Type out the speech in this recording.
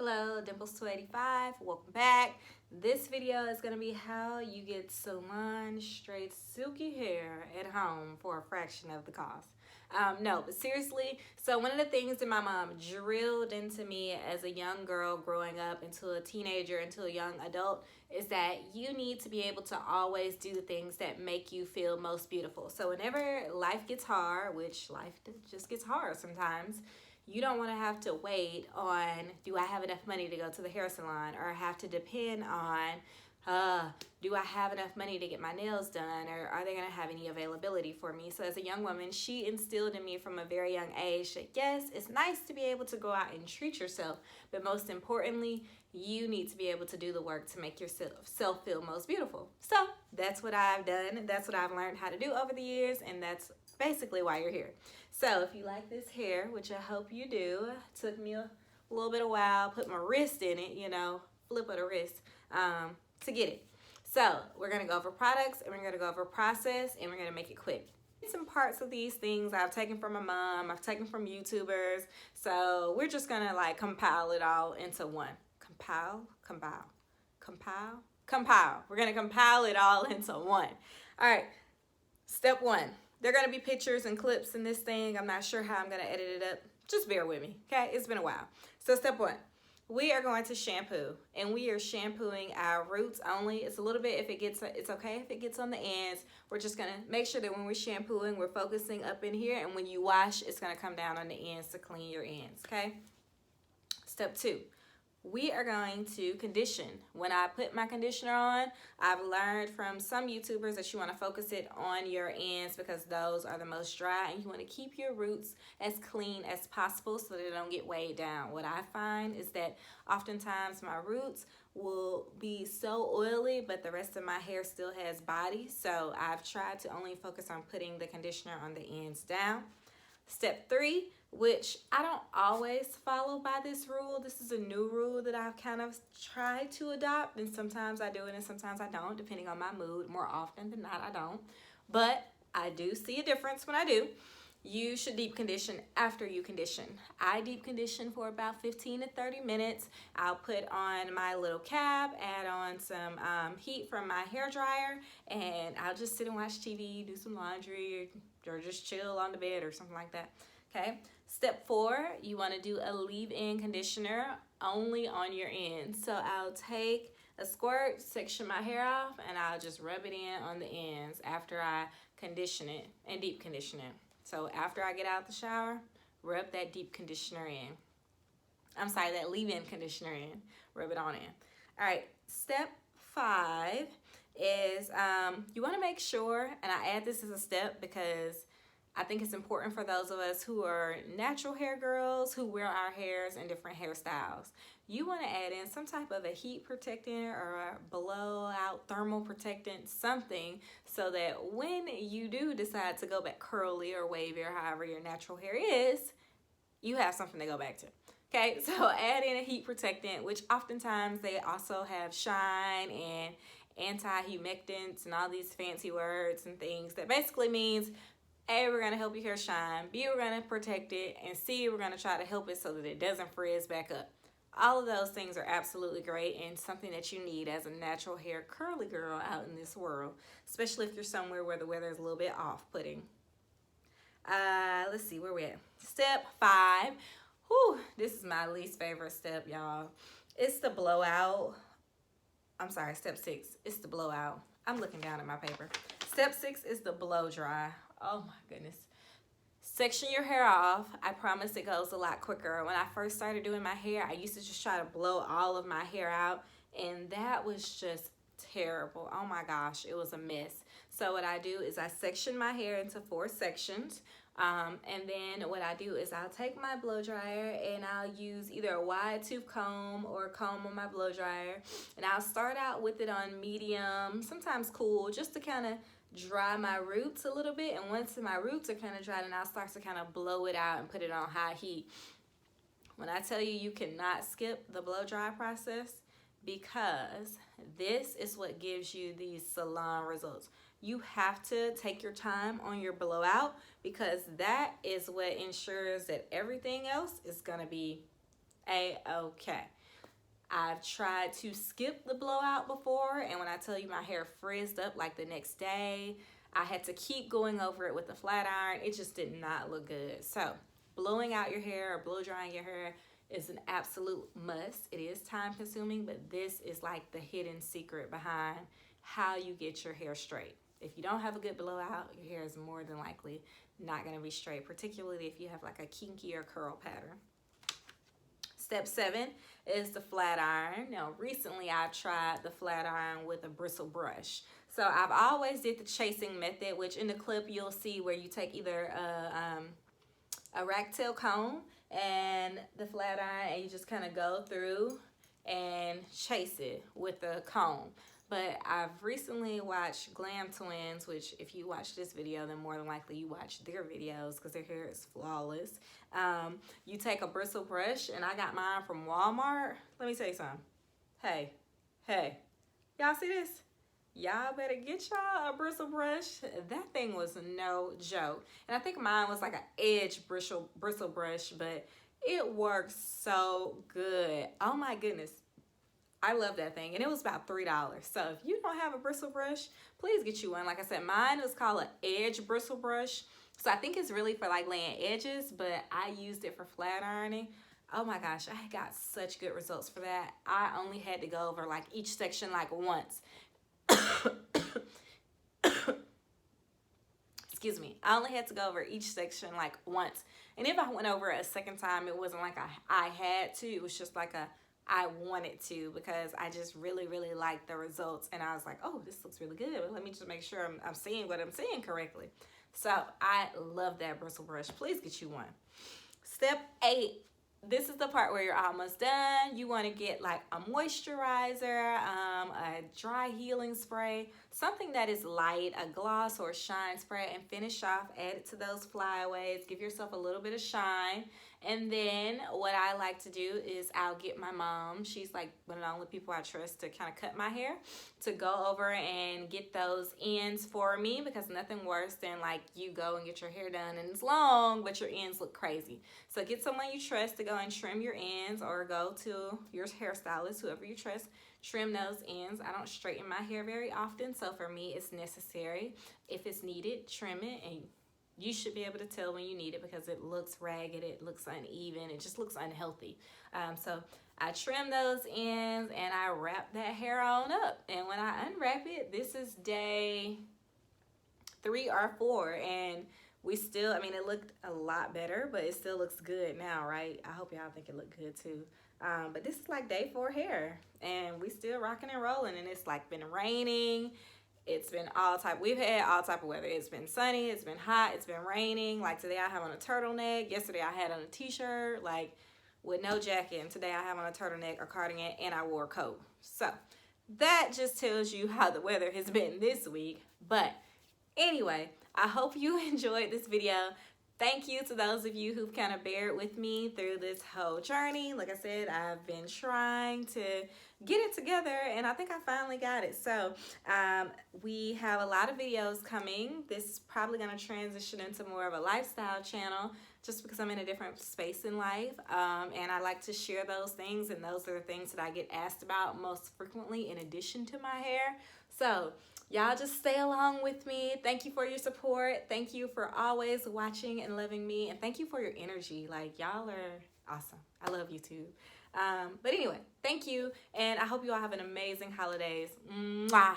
Hello, Dimples285, welcome back. This video is going to be how you get salon straight silky hair at home for a fraction of the cost. No, but seriously, so one of the things that my mom drilled into me as a young girl growing up into a teenager, into a young adult, is that you need to be able to always do the things that make you feel most beautiful. So whenever life gets hard, which life just gets hard sometimes, you don't want to have to wait on, do I have enough money to go to the hair salon, or have to depend on, do I have enough money to get my nails done, or are they going to have any availability for me? So as a young woman, she instilled in me from a very young age that yes, it's nice to be able to go out and treat yourself, but most importantly, you need to be able to do the work to make yourself feel most beautiful. So that's what I've done. That's what I've learned how to do over the years, and that's basically why you're here. So if you like this hair, which I hope you do, it took me a little bit of while, put my wrist in it, flip of the wrist, to get it. So we're gonna go over products, and we're gonna go over process, and we're gonna make it quick. Some parts of these things I've taken from my mom, I've taken from YouTubers, so we're just gonna like compile it all into one. Compile. We're gonna compile it all into one. All right, step one. There are going to be pictures and clips in this thing. I'm not sure how I'm going to edit it up. Just bear with me, okay? It's been a while. So step one, we are going to shampoo, and we are shampooing our roots only. It's a little bit, it's okay if it gets on the ends. We're just going to make sure that when we're shampooing, we're focusing up in here, and when you wash, it's going to come down on the ends to clean your ends, okay? Step two, we are going to condition. When I put my conditioner on, I've learned from some YouTubers that you want to focus it on your ends because those are the most dry, and you want to keep your roots as clean as possible so that they don't get weighed down. What I find is that oftentimes my roots will be so oily, but the rest of my hair still has body, so I've tried to only focus on putting the conditioner on the ends down. Step three, which I don't always follow by this rule. This is a new rule that I've kind of tried to adopt, and sometimes I do it and sometimes I don't, depending on my mood. More often than not, I don't. But I do see a difference when I do. You should deep condition after you condition. I deep condition for about 15 to 30 minutes. I'll put on my little cap, add on some heat from my hair dryer, and I'll just sit and watch TV, do some laundry, or just chill on the bed or something like that. Okay. Step four, you want to do a leave-in conditioner only on your ends. So I'll take a squirt, section my hair off, and I'll just rub it in on the ends after I condition it and deep condition it. So after I get out the shower, rub that deep conditioner in. I'm sorry, that leave-in conditioner in. Rub it on in. All right, step five is you want to make sure, and I add this as a step because I think it's important for those of us who are natural hair girls who wear our hairs in different hairstyles. You want to add in some type of a heat protectant or a blowout thermal protectant, something, so that when you do decide to go back curly or wavy or however your natural hair is, you have something to go back to. Okay, so add in a heat protectant, which oftentimes they also have shine and anti-humectants and all these fancy words and things that basically means A, we're going to help your hair shine, B, we're going to protect it, and C, we're going to try to help it so that it doesn't frizz back up. All of those things are absolutely great and something that you need as a natural hair curly girl out in this world, especially if you're somewhere where the weather is a little bit off-putting. Let's see, where we at? Step five. Whew, this is my least favorite step, y'all. It's the blowout. I'm sorry, step six. It's the blowout. I'm looking down at my paper. Step six is the blow dry. Oh my goodness. Section your hair off. I promise it goes a lot quicker. When I first started doing my hair, I used to just try to blow all of my hair out, and that was just terrible. Oh my gosh, it was a mess. So what I do is I section my hair into 4 sections. And then what I do is I'll take my blow dryer and I'll use either a wide tooth comb or a comb on my blow dryer, and I'll start out with it on medium, sometimes cool, just to kind of dry my roots a little bit. And once my roots are kind of dry, then I'll start to kind of blow it out and put it on high heat. When I tell you, you cannot skip the blow dry process, because this is what gives you these salon results. You have to take your time on your blowout, because that is what ensures that everything else is going to be a-okay. I've tried to skip the blowout before, and when I tell you my hair frizzed up like the next day, I had to keep going over it with a flat iron. It just did not look good. So blowing out your hair or blow drying your hair is an absolute must. It is time consuming, but this is like the hidden secret behind how you get your hair straight. If you don't have a good blowout, your hair is more than likely not going to be straight, particularly if you have like a kinky or curl pattern. Step 7 is the flat iron. Now, recently I've tried the flat iron with a bristle brush. So I've always did the chasing method, which in the clip you'll see where you take either a rack tail comb and the flat iron, and you just kind of go through and chase it with the comb. But I've recently watched Glam Twins, which if you watch this video, then more than likely you watch their videos because their hair is flawless. You take a bristle brush, and I got mine from Walmart. Let me tell you something. Hey, y'all see this? Y'all better get y'all a bristle brush. That thing was no joke. And I think mine was like an edge bristle brush, but it works so good. Oh my goodness. I love that thing, and it was about $3. So if you don't have a bristle brush, please get you one. Like I said, mine was called an edge bristle brush. So I think it's really for like laying edges, but I used it for flat ironing. Oh my gosh, I got such good results for that. I only had to go over like each section like once. Excuse me. I only had to go over each section like once. And if I went over it a second time, it wasn't like I had to. It was just like I wanted to, because I just really, really liked the results. And I was like, oh, this looks really good. But let me just make sure I'm seeing what I'm seeing correctly. So I love that bristle brush. Please get you one. Step 8. This is the part where you're almost done. You want to get like a moisturizer, a dry healing spray, something that is light, a gloss or a shine spray, and finish off, add it to those flyaways, give yourself a little bit of shine. And then what I like to do is I'll get my mom, she's like one of the only people I trust to kind of cut my hair, to go over and get those ends for me, because nothing worse than like you go and get your hair done and it's long, but your ends look crazy. So get someone you trust to go and trim your ends, or go to your hairstylist, whoever you trust, trim those ends. I don't straighten my hair very often, so for me it's necessary. If it's needed, trim it, and you should be able to tell when you need it because it looks ragged, it looks uneven, it just looks unhealthy. So I trim those ends and I wrap that hair on up. And when I unwrap it, this is day 3 or 4, and we still, I mean, it looked a lot better, but it still looks good now, right? I hope y'all think it looked good too. But this is like day 4 hair, and we still rocking and rolling, and it's like been raining. It's been we've had all type of weather. It's been sunny, it's been hot, it's been raining. Like today I have on a turtleneck. Yesterday I had on a t-shirt, like with no jacket. And today I have on a turtleneck or cardigan, and I wore a coat. So that just tells you how the weather has been this week. But anyway, I hope you enjoyed this video. Thank you to those of you who've kind of bared with me through this whole journey. Like I said, I've been trying to get it together, and I think I finally got it. So we have a lot of videos coming. This is probably going to transition into more of a lifestyle channel, just because I'm in a different space in life, and I like to share those things, and those are the things that I get asked about most frequently in addition to my hair. So y'all just stay along with me. Thank you for your support. Thank you for always watching and loving me. And thank you for your energy. Like, y'all are awesome. I love YouTube. But anyway, thank you. And I hope you all have an amazing holidays. Mwah.